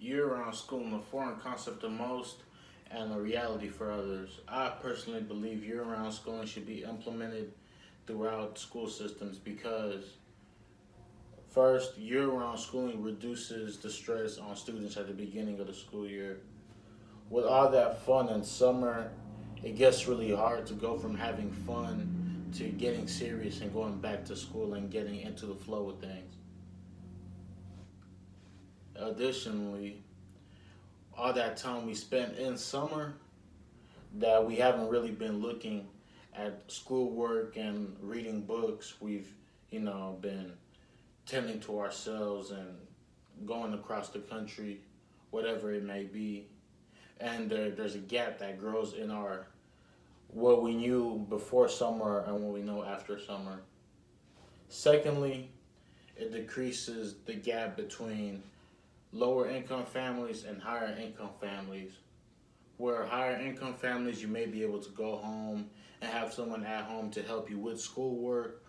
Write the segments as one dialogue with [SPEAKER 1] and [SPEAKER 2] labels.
[SPEAKER 1] year-round schooling a foreign concept to most and a reality for others. I personally believe year-round schooling should be implemented throughout school systems because first, year-round schooling reduces the stress on students at the beginning of the school year. With all that fun in summer, it gets really hard to go from having fun to getting serious and going back to school and getting into the flow of things. Additionally, all that time we spent in summer that we haven't really been looking at schoolwork and reading books. We've, been tending to ourselves and going across the country, whatever it may be. And there's a gap that grows in our what we knew before summer and what we know after summer. Secondly, it decreases the gap between lower income families and higher income families. Where higher income families, you may be able to go home and have someone at home to help you with schoolwork,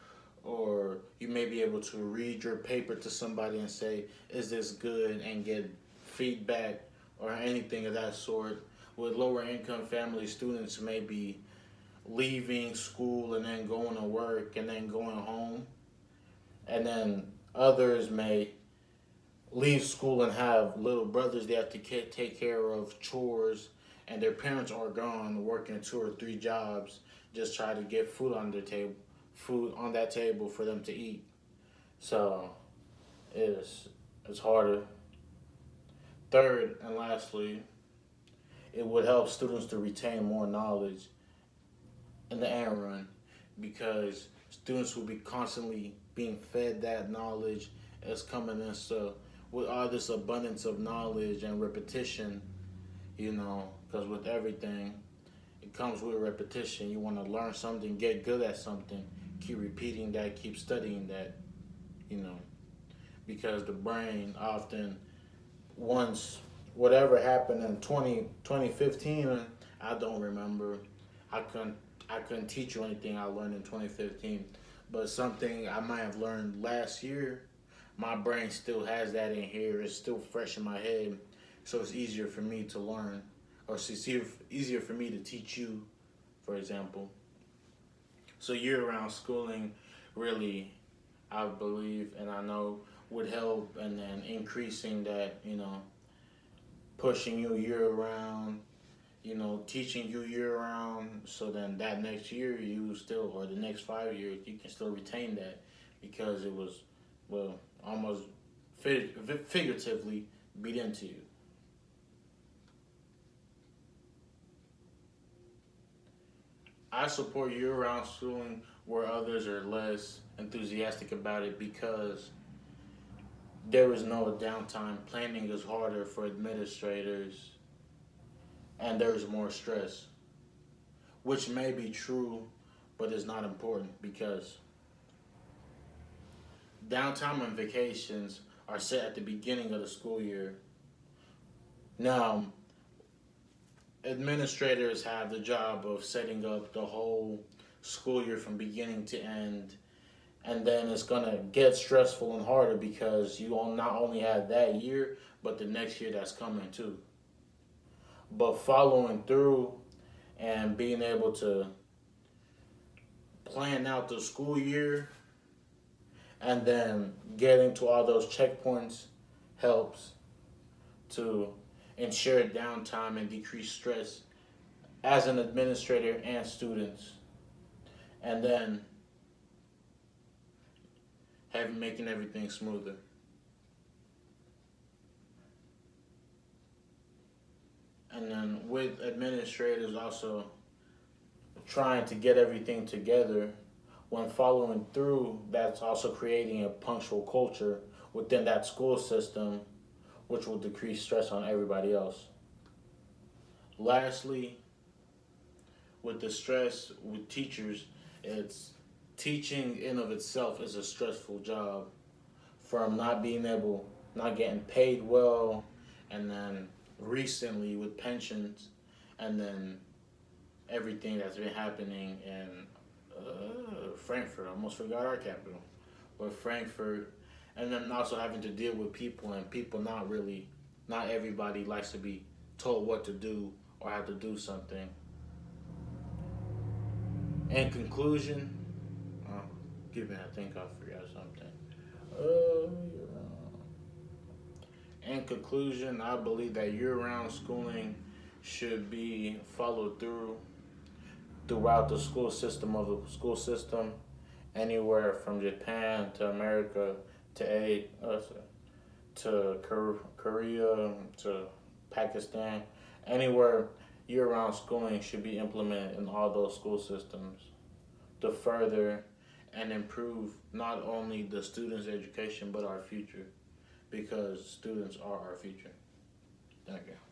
[SPEAKER 1] or you may be able to read your paper to somebody and say, is this good, and get feedback or anything of that sort. With lower income family, students may be leaving school and then going to work and then going home. And then others may leave school and have little brothers they have to take care of, chores, and their parents are gone working two or three jobs, just try to get food on that table for them to eat. So it's harder. Third and lastly, it would help students to retain more knowledge in the end run because students will be constantly being fed that knowledge as coming in. So with all this abundance of knowledge and repetition, because with everything, it comes with repetition. You want to learn something, get good at something, keep repeating that, keep studying that, you know, because the brain often, once whatever happened in 2015, I don't remember. I couldn't I couldn't teach you anything I learned in 2015, but something I might have learned last year, my brain still has that in here. It's still fresh in my head, so it's easier for me to learn, or it's easier for me to teach you, for example. So year-round schooling really, I believe and I know, would help, and then increasing that, pushing you year round, teaching you year round, so then that next year you still, or the next 5 years, you can still retain that because it was, well, almost figuratively beat into you. I support year round schooling where others are less enthusiastic about it because there is no downtime. Planning is harder for administrators and there is more stress, which may be true, but is not important because downtime and vacations are set at the beginning of the school year. Now, administrators have the job of setting up the whole school year from beginning to end, and then it's gonna get stressful and harder because you will not only have that year, but the next year that's coming too. But following through and being able to plan out the school year and then getting to all those checkpoints helps to ensure downtime and decrease stress as an administrator and students. And then making everything smoother. And then with administrators also trying to get everything together when following through, that's also creating a punctual culture within that school system, which will decrease stress on everybody else. Lastly, with the stress with teachers, it's teaching in of itself is a stressful job, from not getting paid well, and then recently with pensions, and then everything that's been happening in Frankfurt. I almost forgot our capital, but Frankfurt, and then also having to deal with people and people not really not everybody likes to be told what to do or have to do something. In conclusion, uh, give me, I think I forgot something. Uh, in conclusion, I believe that year-round schooling should be followed throughout the school system, anywhere from Japan to America to Korea to Pakistan, anywhere year-round schooling should be implemented in all those school systems to further and improve not only the students' education but our future, because students are our future. Thank you.